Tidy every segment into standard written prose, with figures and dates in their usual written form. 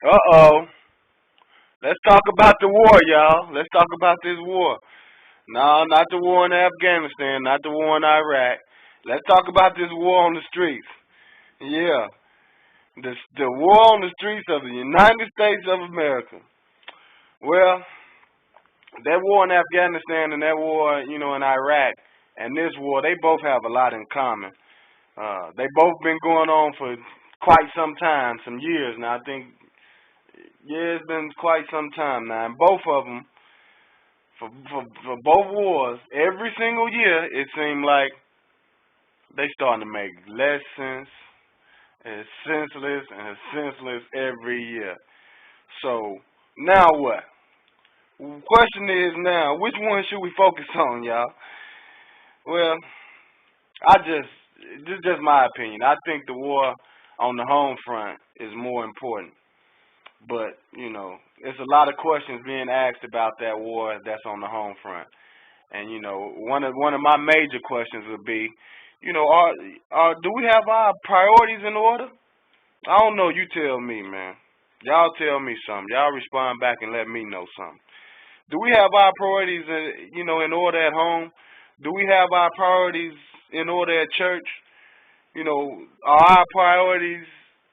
Uh-oh. Let's talk about the war, y'all. Let's talk about this war. No, not the war in Afghanistan, not the war in Iraq. Let's talk about this war on the streets. Yeah, the war on the streets of the United States of America. Well, that war in Afghanistan and that war, in Iraq and this war, they both have a lot in common. They both been going on for quite some time, some years now. I think, yeah, it's been quite some time now. And both of them, for both wars, every single year, it seemed like they starting to make less sense. It's senseless and it's senseless every year. So now what? Question is now, which one should we focus on, y'all? Well, this is just my opinion. I think the war on the home front is more important. But, there's a lot of questions being asked about that war that's on the home front. And, one of my major questions would be, do we have our priorities in order? I don't know, you tell me, man. Y'all tell me something. Y'all respond back and let me know something. Do we have our priorities, in order at home? Do we have our priorities in order at church? Are our priorities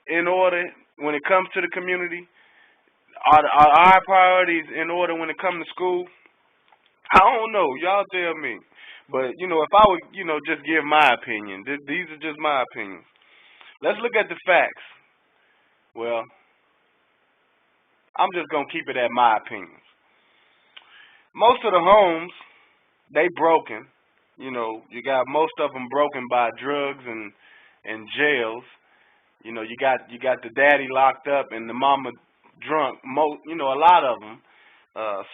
in order when it comes to the community? Are our priorities in order when it comes to school? I don't know. Y'all tell me. But, if I would, just give my opinion, these are just my opinions. Let's look at the facts. Well, I'm just going to keep it at my opinions. Most of the homes, they broken. You got most of them broken by drugs and jails. You got the daddy locked up and the mama drunk. A lot of them.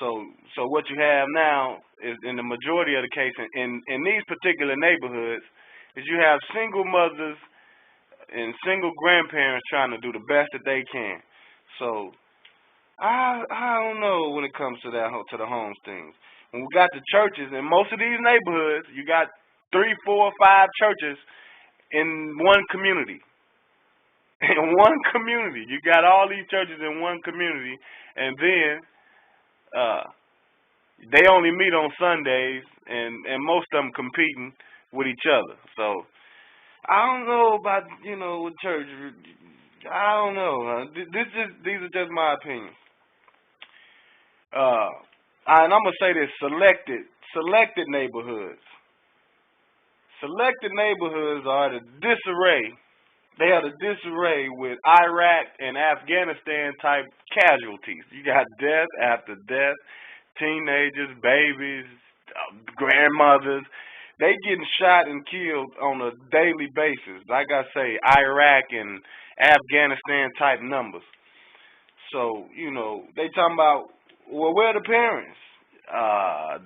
So what you have now is, in the majority of the case, in these particular neighborhoods, is you have single mothers and single grandparents trying to do the best that they can. So I don't know when it comes to to the homes things. When we got the churches in most of these neighborhoods, you got 3, 4, 5 churches in one community. In one community, you got all these churches in one community, and then they only meet on Sundays, and most of them competing with each other. So I don't know about with church. I don't know. These are just my opinions. And I'm gonna say this: selected neighborhoods. Selected neighborhoods are the disarray. They are the disarray with Iraq and Afghanistan type casualties. You got death after death, teenagers, babies, grandmothers. They getting shot and killed on a daily basis. Like I say, Iraq and Afghanistan type numbers. So, they talking about, well, where are the parents?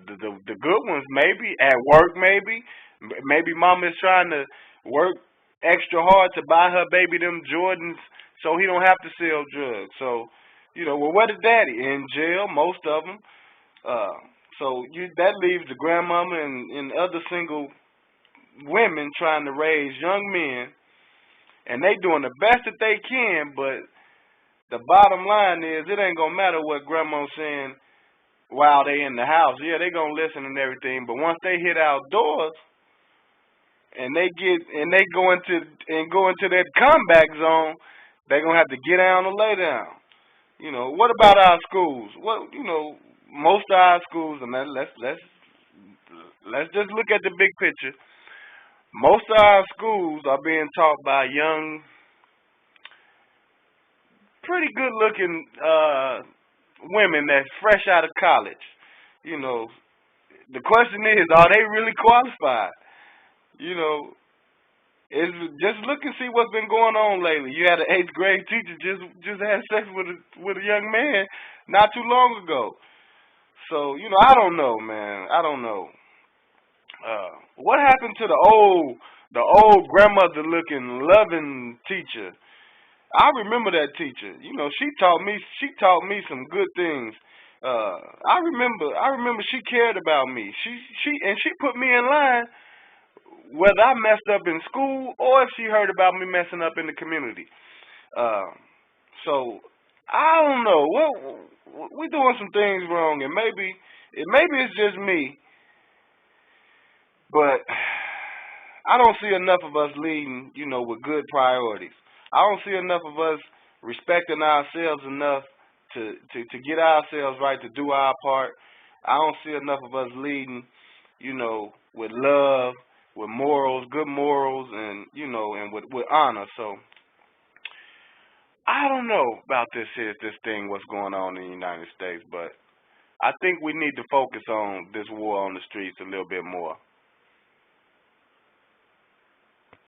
The good ones maybe at work, maybe mama is trying to work extra hard to buy her baby them Jordans so he don't have to sell drugs. So, well, where the daddy? In jail, most of them. That leaves the grandmama and other single women trying to raise young men, and they doing the best that they can. But the bottom line is, it ain't gonna matter what grandma's saying while they in the house. Yeah, they gonna listen and everything, but once they hit outdoors and they go into that comeback zone, they gonna have to get down or lay down. What about our schools? Most of our schools, and let's just look at the big picture. Most of our schools are being taught by young, pretty good looking women that's fresh out of college. The question is, are they really qualified? It's just look and see what's been going on lately. You had an 8th grade teacher just had sex with a young man not too long ago. So, I don't know, man. I don't know. What happened to the old grandmother looking loving teacher? I remember that teacher. She taught me some good things. I remember she cared about me. She put me in line whether I messed up in school or if she heard about me messing up in the community. So I don't know. We doing some things wrong, and maybe it's just me, but I don't see enough of us leading, with good priorities. I don't see enough of us respecting ourselves enough to get ourselves right, to do our part. I don't see enough of us leading, with love, with morals, good morals, and and with honor. So I don't know about this thing, what's going on in the United States, but I think we need to focus on this war on the streets a little bit more.